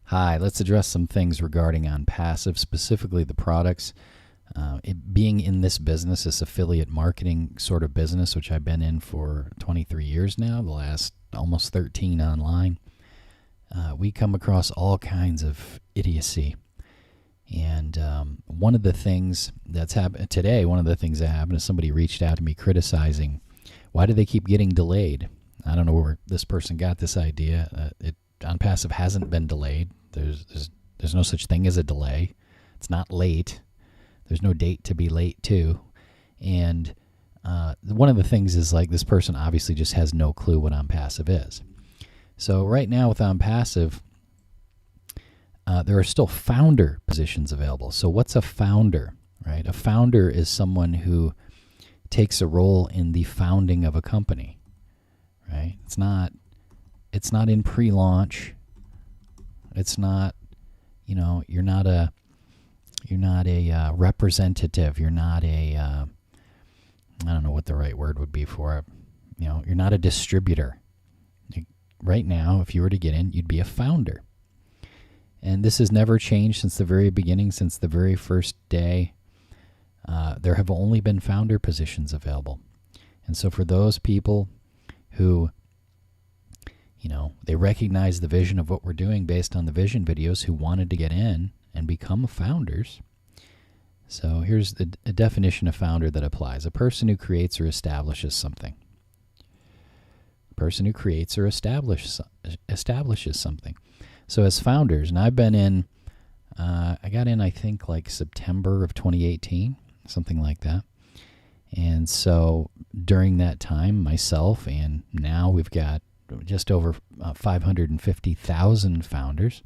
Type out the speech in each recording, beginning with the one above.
Hi, let's address some things regarding OnPassive, specifically the products. Being in this business, this affiliate marketing sort of business, which I've been in for 23 years now, the last almost 13 online, we come across all kinds of idiocy. And one of the things that's happened today, one of the things that happened is somebody reached out to me criticizing, why do they keep getting delayed? I don't know where this person got this idea. OnPassive hasn't been delayed. There's no such thing as a delay. It's not late. There's no date to be late to. And one of the things is, like, this person obviously just has no clue what OnPassive is. So right now with OnPassive, there are still founder positions available. So what's a founder, right? A founder is someone who takes a role in the founding of a company, right? It's not in pre-launch. It's not, you're not a representative. You're not a, I don't know what the right word would be for it. You're not a distributor. Right now, if you were to get in, you'd be a founder. And this has never changed since the very beginning, since the very first day. There have only been founder positions available. And so for those people who, they recognize the vision of what we're doing based on the vision videos, who wanted to get in and become founders. So here's a definition of founder that applies. A person who creates or establishes something. A person who creates or establishes something. So as founders, and I've been in, I got in, I think, like September of 2018, something like that. And so during that time, myself, and now we've got just over 550,000 founders.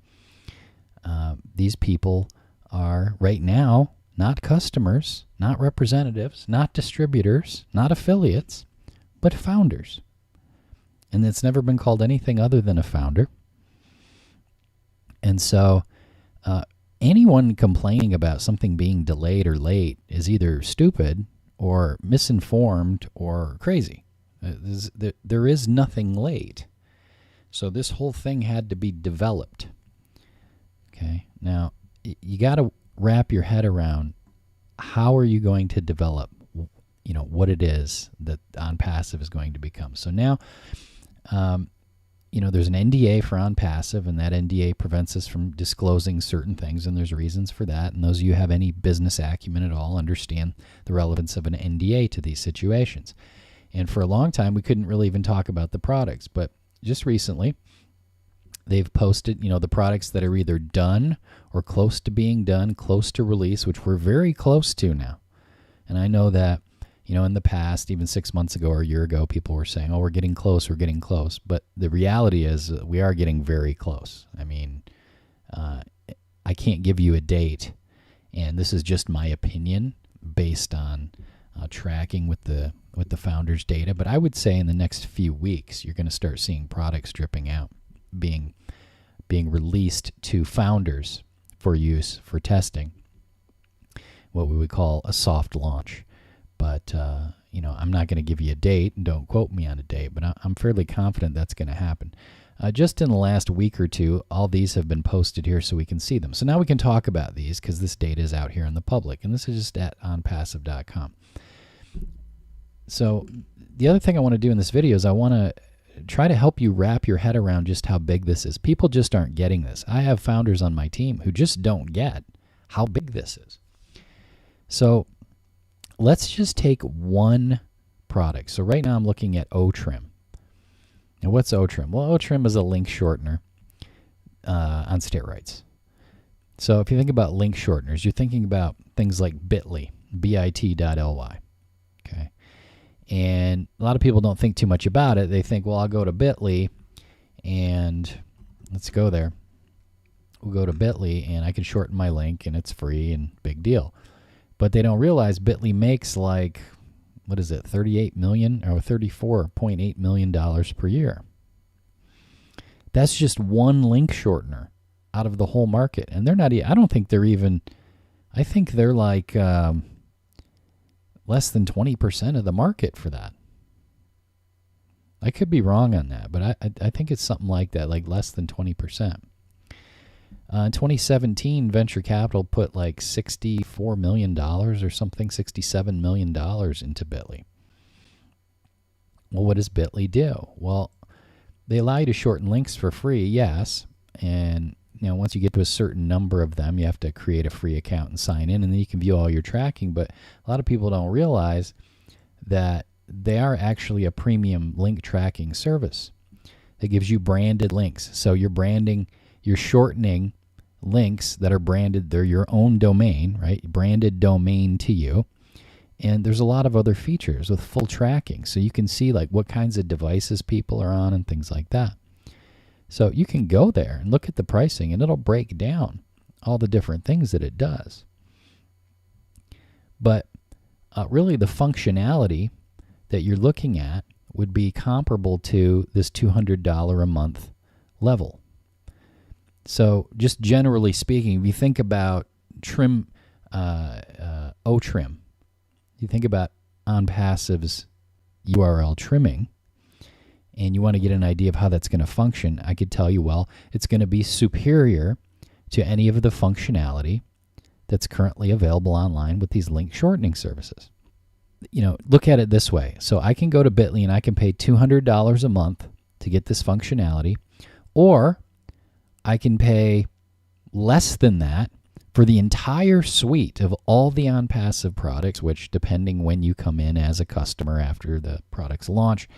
These people are right now not customers, not representatives, not distributors, not affiliates, but founders. And it's never been called anything other than a founder. And so anyone complaining about something being delayed or late is either stupid or misinformed or crazy. There is nothing late. So this whole thing had to be developed. Okay. Now, you got to wrap your head around, how are you going to develop, what it is that OnPassive is going to become. So now, there's an NDA for OnPassive, and that NDA prevents us from disclosing certain things, and there's reasons for that. And those of you who have any business acumen at all understand the relevance of an NDA to these situations. And for a long time, we couldn't really even talk about the products. But just recently, they've posted, the products that are either done or close to being done, close to release, which we're very close to now. And I know that, in the past, even 6 months ago or a year ago, people were saying, oh, we're getting close. But the reality is we are getting very close. I mean, I can't give you a date, and this is just my opinion based on tracking with the founders' data. But I would say in the next few weeks, you're going to start seeing products dripping out, being released to founders for use, for testing, what we would call a soft launch. But, I'm not going to give you a date, and don't quote me on a date, but I'm fairly confident that's going to happen. Just in the last week or two, all these have been posted here so we can see them. So now we can talk about these because this data is out here in the public, and this is just at onpassive.com. So the other thing I want to do in this video is I want to try to help you wrap your head around just how big this is. People just aren't getting this. I have founders on my team who just don't get how big this is. So let's just take one product. So right now I'm looking at OTrim. Now what's OTrim? Well, OTrim is a link shortener on steroids. So if you think about link shorteners, you're thinking about things like bit.ly, bit.ly. Okay. And a lot of people don't think too much about it. They think, well, I'll go to bit.ly and let's go there. We'll go to bit.ly and I can shorten my link and it's free and big deal. But they don't realize bit.ly makes like, what is it, $38 million or $34.8 million per year. That's just one link shortener out of the whole market. And they're not, I don't think they're even, I think they're like less than 20% of the market for that. I could be wrong on that, but I think it's something like that, like less than 20%. In 2017, venture capital put like $64 million or something, $67 million into Bitly. Well, what does Bitly do? Well, they allow you to shorten links for free, yes. And once you get to a certain number of them, you have to create a free account and sign in, and then you can view all your tracking. But a lot of people don't realize that they are actually a premium link tracking service that gives you branded links. So you're shortening links that are branded. They're your own domain, right? Branded domain to you. And there's a lot of other features with full tracking. So you can see like what kinds of devices people are on and things like that. So you can go there and look at the pricing, and it'll break down all the different things that it does. But really the functionality that you're looking at would be comparable to this $200 a month level. So just generally speaking, if you think about trim, OTrim, you think about ONPASSIVE's URL trimming, and you want to get an idea of how that's going to function, I could tell you, well, it's going to be superior to any of the functionality that's currently available online with these link shortening services. Look at it this way. So I can go to Bitly and I can pay $200 a month to get this functionality, or I can pay less than that for the entire suite of all the ONPASSIVE products, which, depending when you come in as a customer after the products launch,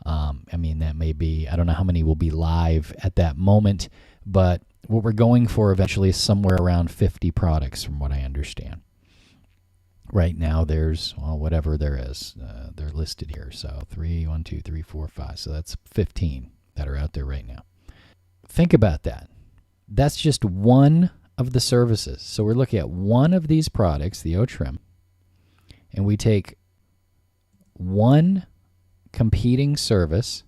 that may be, I don't know how many will be live at that moment, but what we're going for eventually is somewhere around 50 products from what I understand. Right now there's, whatever there is, they're listed here. So 1, 2, 3, 4, 5. So that's 15 that are out there right now. Think about that. That's just one of the services. So we're looking at one of these products, the OTrim, and we take one competing service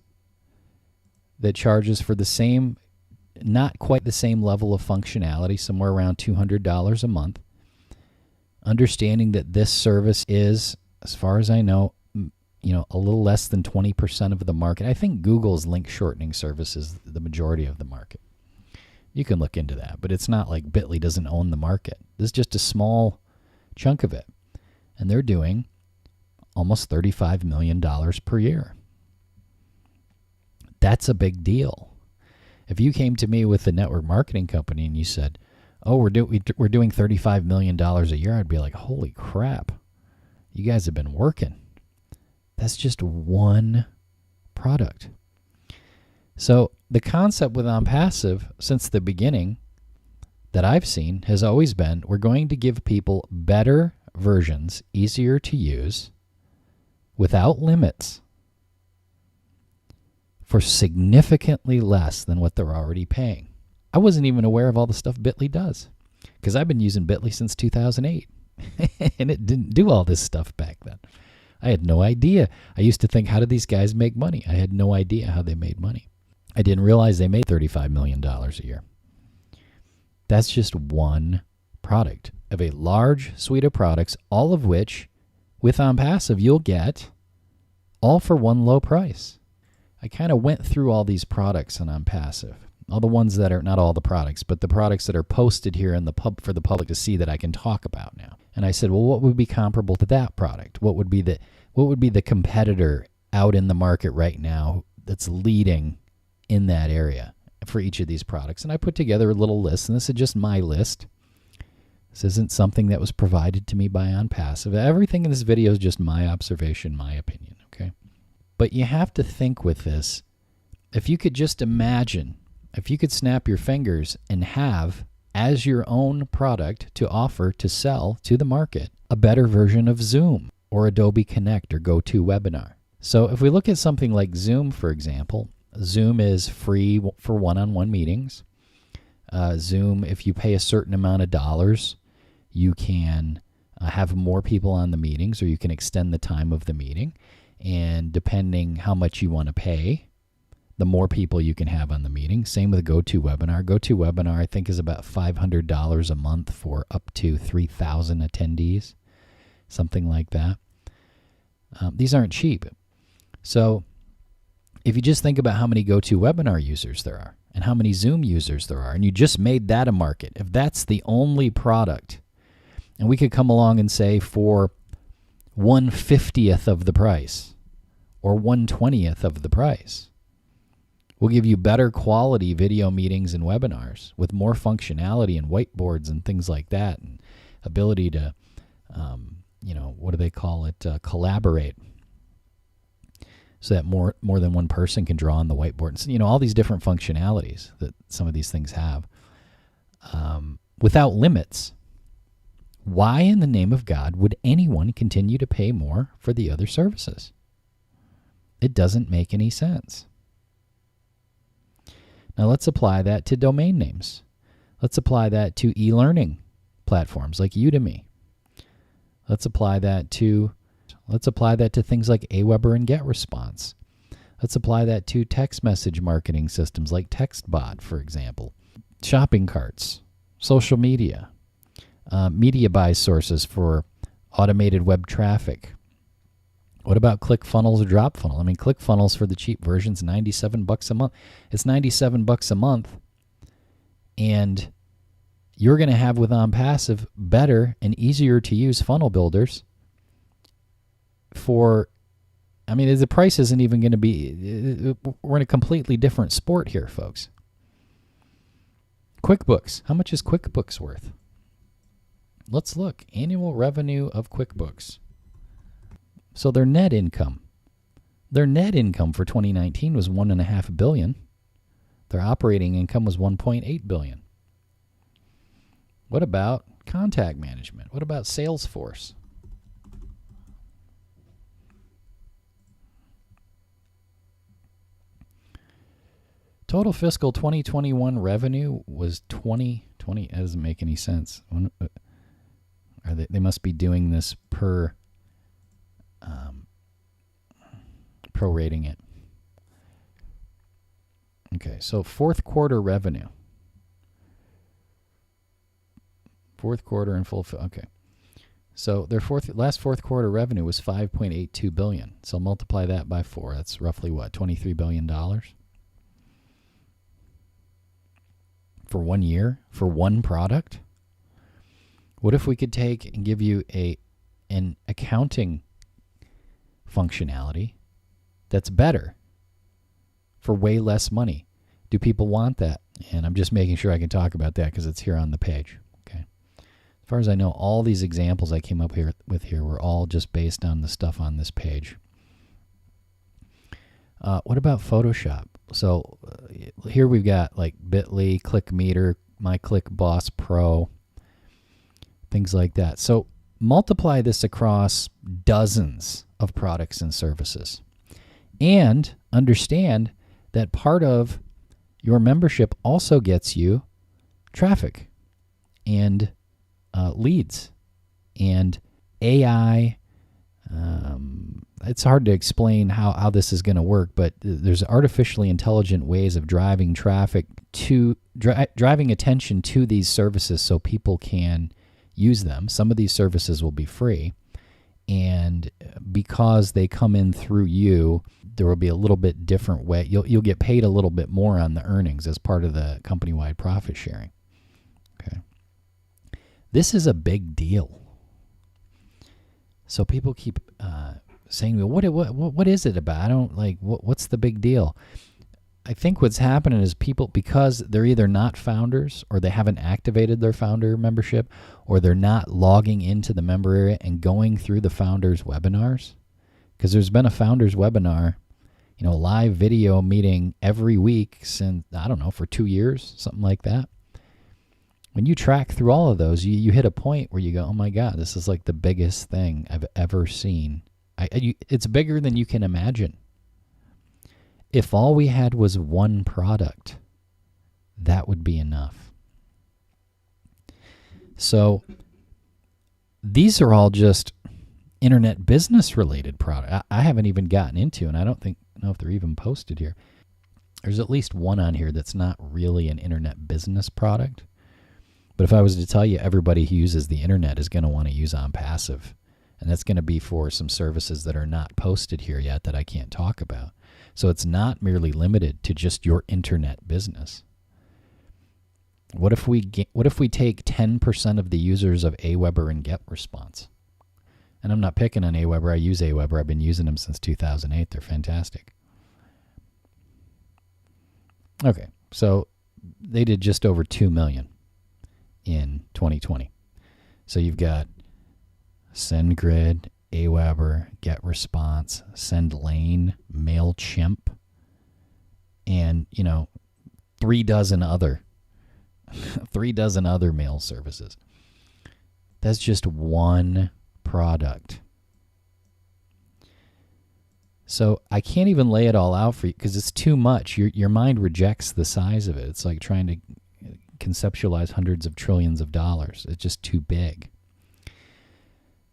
that charges for the same, not quite the same level of functionality, somewhere around $200 a month, understanding that this service is, as far as I know, a little less than 20% of the market. I think Google's link shortening service is the majority of the market. You can look into that, but it's not like Bitly doesn't own the market. This is just a small chunk of it, and they're doing almost $35 million per year. That's a big deal. If you came to me with a network marketing company and you said, "Oh, we're doing $35 million a year," I'd be like, "Holy crap, you guys have been working." That's just one product. So the concept with ONPASSIVE since the beginning that I've seen has always been, we're going to give people better versions, easier to use, without limits, for significantly less than what they're already paying. I wasn't even aware of all the stuff Bitly does, because I've been using Bitly since 2008, and it didn't do all this stuff back then. I had no idea. I used to think, how did these guys make money? I had no idea how they made money. I didn't realize they made $35 million a year. That's just one product of a large suite of products, all of which, with ONPASSIVE, you'll get all for one low price. I kind of went through all these products on ONPASSIVE. All the ones that are, not all the products, but the products that are posted here in the for the public to see that I can talk about now. And I said, well, what would be comparable to that product? What would be the competitor out in the market right now that's leading in that area for each of these products? And I put together a little list, and this is just my list. This isn't something that was provided to me by ONPASSIVE. Everything in this video is just my observation, my opinion, okay? But you have to think with this. If you could just imagine, if you could snap your fingers and have as your own product to offer to sell to the market a better version of Zoom or Adobe Connect or GoToWebinar. So if we look at something like Zoom, for example, Zoom is free for one-on-one meetings. Zoom, if you pay a certain amount of dollars, you can have more people on the meetings, or you can extend the time of the meeting. And depending how much you want to pay, the more people you can have on the meeting. Same with GoToWebinar. GoToWebinar, I think, is about $500 a month for up to 3,000 attendees, something like that. These aren't cheap. So if you just think about how many GoToWebinar users there are, and how many Zoom users there are, and you just made that a market, if that's the only product, and we could come along and say for 1/50th of the price or 1/20th of the price, we'll give you better quality video meetings and webinars with more functionality and whiteboards and things like that, and ability to, what do they call it, collaborate, so that more than one person can draw on the whiteboard. And so, all these different functionalities that some of these things have without limits. Why in the name of God would anyone continue to pay more for the other services? It doesn't make any sense. Now let's apply that to domain names. Let's apply that to e-learning platforms like Udemy. Let's apply that to things like Aweber and GetResponse. Let's apply that to text message marketing systems like TextBot, for example. Shopping carts, social media, media buy sources for automated web traffic. What about ClickFunnels or DropFunnel? I mean, ClickFunnels for the cheap version's $97 a month. It's $97 a month, and you're going to have with OnPassive better and easier to use funnel builders the price isn't even going to be, we're in a completely different sport here, folks. QuickBooks. How much is QuickBooks worth? Let's look. Annual revenue of QuickBooks. So their net income for 2019 was $1.5 billion. Their operating income was $1.8 billion. What about contact management? What about Salesforce? Total fiscal 2021 revenue was 20. That doesn't make any sense. They must be doing this prorating it. Okay, so fourth quarter revenue. Fourth quarter and full. Okay, so their last fourth quarter revenue was $5.82 billion. So multiply that by 4. That's roughly what, $23 billion for 1 year for one product. What if we could take and give you an accounting functionality that's better for way less money? Do people want that? And I'm just making sure I can talk about that because it's here on the page. Okay. As far as I know, all these examples I came up with here were all just based on the stuff on this page. What about Photoshop? So here we've got like Bitly, ClickMeter, MyClickBoss Pro, things like that. So multiply this across dozens of products and services, and understand that part of your membership also gets you traffic and leads and AI. It's hard to explain how this is going to work, but there's artificially intelligent ways of driving traffic to driving attention to these services so people can use them. Some of these services will be free, and because they come in through you, there will be a little bit different way. You'll get paid a little bit more on the earnings as part of the company-wide profit sharing. Okay, this is a big deal. So people keep saying, "Well, what is it about? I don't like what's the big deal?" I think what's happening is people, because they're either not founders or they haven't activated their founder membership, or they're not logging into the member area and going through the founders webinars. Because there's been a founders webinar, live video meeting every week since, I don't know, for 2 years, something like that. When you track through all of those, you hit a point where you go, oh my God, this is like the biggest thing I've ever seen. It's bigger than you can imagine. If all we had was one product, that would be enough. So these are all just internet business related products. I haven't even gotten into, and I don't know if they're even posted here. There's at least one on here that's not really an internet business product. But if I was to tell you everybody who uses the internet is going to want to use OnPassive, and that's going to be for some services that are not posted here yet that I can't talk about. So it's not merely limited to just your internet business. What if we take 10% of the users of Aweber and GetResponse? And I'm not picking on Aweber. I use Aweber. I've been using them since 2008. They're fantastic. Okay, so they did just over 2 million in 2020. So you've got SendGrid, Aweber, GetResponse, SendLane, MailChimp, and 3 dozen other mail services. That's just one product. So I can't even lay it all out for you because it's too much. Your mind rejects the size of it. It's like trying to conceptualize hundreds of trillions of dollars. It's just too big.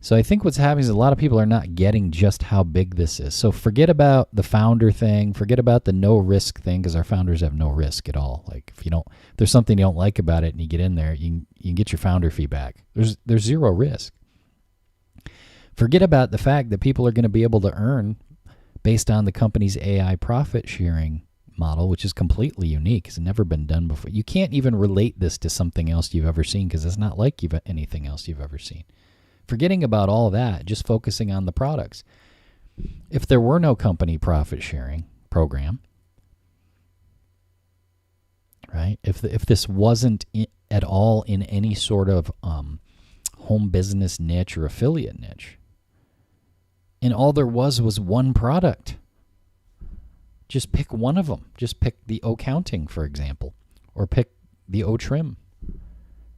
So I think what's happening is a lot of people are not getting just how big this is. So forget about the founder thing. Forget about the no risk thing, because our founders have no risk at all. Like if there's something you don't like about it and you get in there, you can get your founder feedback. There's zero risk. Forget about the fact that people are going to be able to earn based on the company's AI profit sharing model, which is completely unique. It's never been done before. You can't even relate this to something else you've ever seen because it's not like anything else you've ever seen. Forgetting about all that, just focusing on the products. If there were no company profit sharing program, right? If this wasn't at all in any sort of home business niche or affiliate niche, and all there was one product, just pick one of them. Just pick the O-Counting, for example, or pick the O-Trim.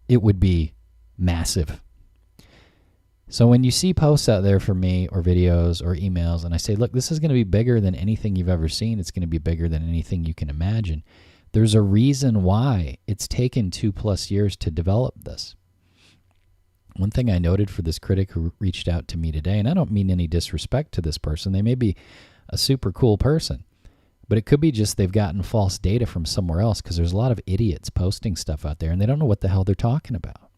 It would be massive. So when you see posts out there for me or videos or emails and I say, look, this is going to be bigger than anything you've ever seen. It's going to be bigger than anything you can imagine. There's a reason why it's taken 2+ years to develop this. One thing I noted for this critic who reached out to me today, and I don't mean any disrespect to this person. They may be a super cool person, but it could be just they've gotten false data from somewhere else because there's a lot of idiots posting stuff out there and they don't know what the hell they're talking about.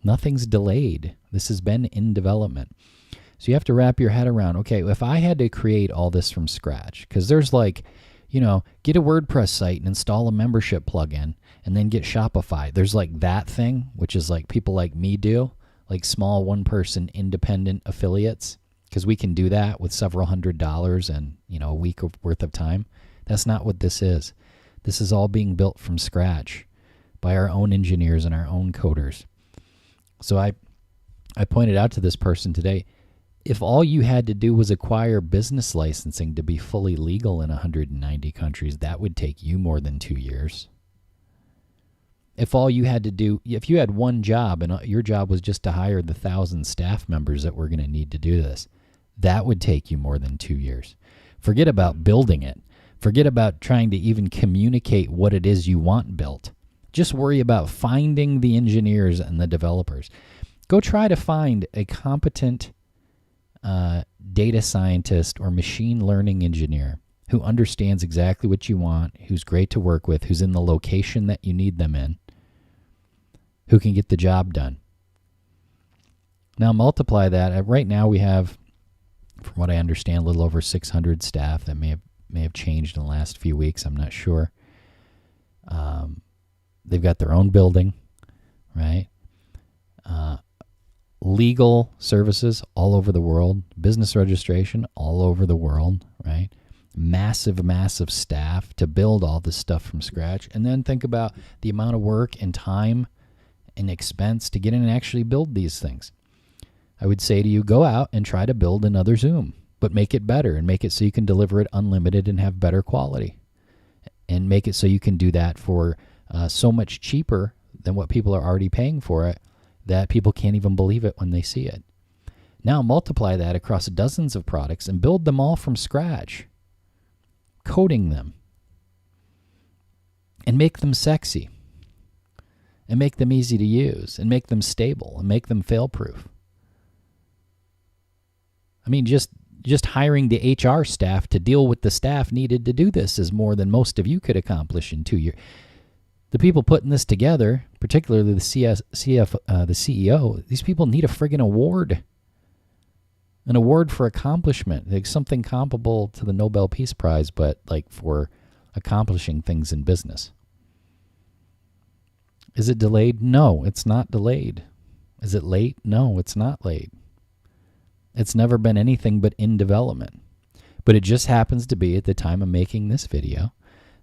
Nothing's delayed. This has been in development. So you have to wrap your head around, okay, if I had to create all this from scratch, because there's like, get a WordPress site and install a membership plugin and then get Shopify. There's like that thing, which is like people like me do, like small one-person independent affiliates, because we can do that with several $100s and, a week worth of time. That's not what this is. This is all being built from scratch by our own engineers and our own coders. So I pointed out to this person today, if all you had to do was acquire business licensing to be fully legal in 190 countries, that would take you more than 2 years. If all you had to do, if you had one job and your job was just to hire the 1,000 staff members that we're going to need to do this, that would take you more than 2 years. Forget about building it. Forget about trying to even communicate what it is you want built. Just worry about finding the engineers and the developers. Go try to find a competent data scientist or machine learning engineer who understands exactly what you want, who's great to work with, who's in the location that you need them in, who can get the job done. Now multiply that. Right now we have, from what I understand, a little over 600 staff. That may have changed in the last few weeks. I'm not sure. They've got their own building, right? Legal services all over the world, business registration all over the world, right? Massive, massive staff to build all this stuff from scratch. And then think about the amount of work and time and expense to get in and actually build these things. I would say to you, go out and try to build another Zoom, but make it better and make it so you can deliver it unlimited and have better quality. And make it so you can do that for so much cheaper than what people are already paying for it that people can't even believe it when they see it. Now multiply that across dozens of products and build them all from scratch, coding them, and make them sexy, and make them easy to use, and make them stable, and make them fail-proof. I mean, just hiring the HR staff to deal with the staff needed to do this is more than most of you could accomplish in 2 years. The people putting this together, particularly the CEO, these people need a friggin' award. An award for accomplishment, like something comparable to the Nobel Peace Prize, but like for accomplishing things in business. Is it delayed? No, it's not delayed. Is it late? No, it's not late. It's never been anything but in development. But it just happens to be at the time of making this video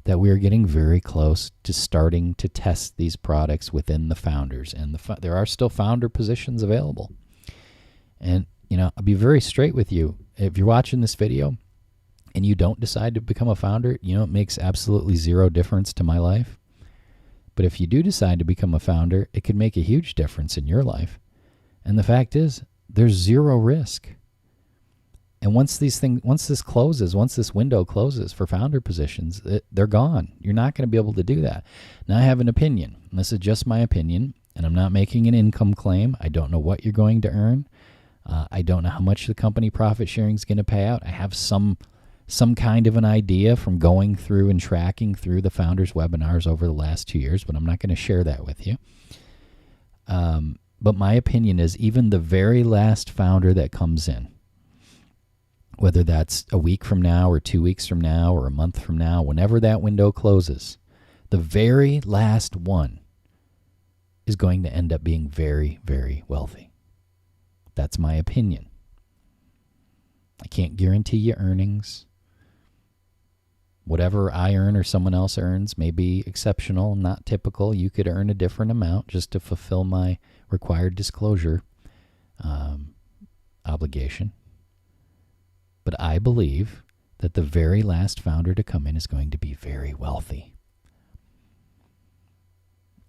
that we are getting very close to starting to test these products within the founders. And there are still founder positions available. And, you know, I'll be very straight with you. If you're watching this video and you don't decide to become a founder, you know, it makes absolutely zero difference to my life. But if you do decide to become a founder, it could make a huge difference in your life. And the fact is, there's zero risk. And once this window closes for founder positions, they're gone. You're not going to be able to do that. Now I have an opinion. And this is just my opinion, and I'm not making an income claim. I don't know what you're going to earn. I don't know how much the company profit sharing is going to pay out. I have some kind of an idea from going through and tracking through the founders webinars over the last 2 years, but I'm not going to share that with you. But my opinion is even the very last founder that comes in, whether that's a week from now or 2 weeks from now or a month from now, whenever that window closes, the very last one is going to end up being very, very wealthy. That's my opinion. I can't guarantee you earnings. Whatever I earn or someone else earns may be exceptional, not typical. You could earn a different amount just to fulfill my required disclosure obligation. But I believe that the very last founder to come in is going to be very wealthy.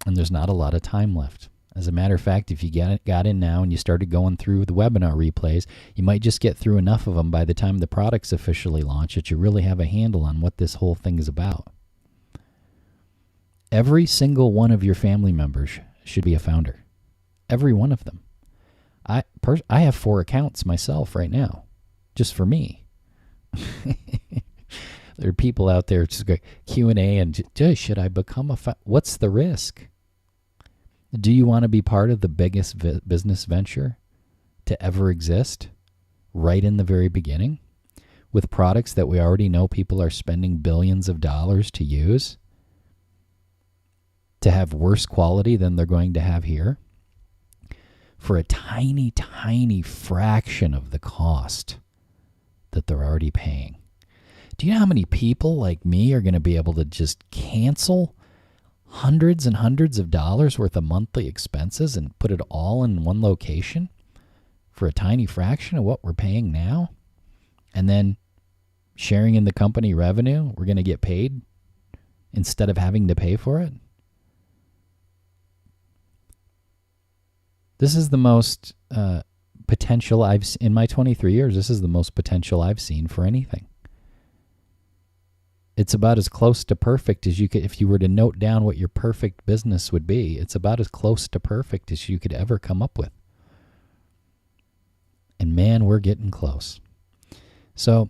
And there's not a lot of time left. As a matter of fact, if you got in now and you started going through the webinar replays, you might just get through enough of them by the time the products officially launch that you really have a handle on what this whole thing is about. Every single one of your family members should be a founder. Every one of them. I have 4 accounts myself right now, just for me. There are people out there just go Q&A and should I become a founder? What's the risk? Do you want to be part of the biggest business venture to ever exist right in the very beginning with products that we already know people are spending billions of dollars to use to have worse quality than they're going to have here for a tiny, tiny fraction of the cost that they're already paying? Do you know how many people like me are going to be able to just cancel hundreds and hundreds of dollars worth of monthly expenses and put it all in one location for a tiny fraction of what we're paying now? And then sharing in the company revenue, we're going to get paid instead of having to pay for it? This is the most potential in my 23 years, this is the most potential I've seen for anything. It's about as close to perfect as you could, if you were to note down what your perfect business would be, it's about as close to perfect as you could ever come up with. And man, we're getting close. So,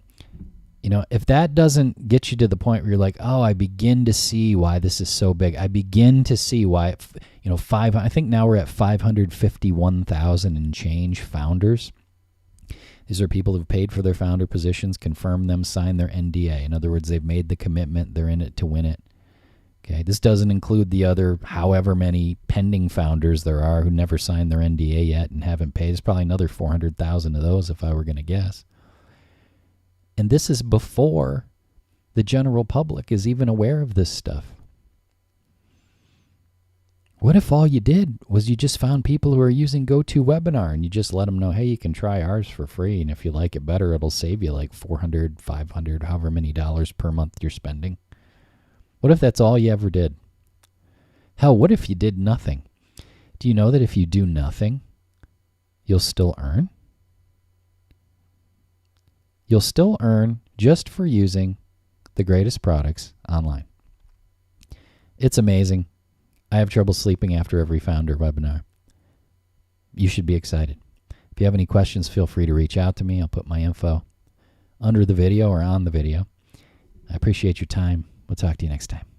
you know, if that doesn't get you to the point where you're like, oh, I begin to see why this is so big. I begin to see why, you know, I think now we're at 551,000 and change founders. These are people who've paid for their founder positions, confirmed them, signed their NDA. In other words, they've made the commitment. They're in it to win it. Okay, this doesn't include the other however many pending founders there are who never signed their NDA yet and haven't paid. There's probably another 400,000 of those if I were going to guess. And this is before the general public is even aware of this stuff. What if all you did was you just found people who are using GoToWebinar and you just let them know, hey, you can try ours for free, and if you like it better, it'll save you like $400, $500, however many dollars per month you're spending? What if that's all you ever did? Hell, what if you did nothing? Do you know that if you do nothing, you'll still earn? You'll still earn just for using the greatest products online. It's amazing. I have trouble sleeping after every founder webinar. You should be excited. If you have any questions, feel free to reach out to me. I'll put my info under the video or on the video. I appreciate your time. We'll talk to you next time.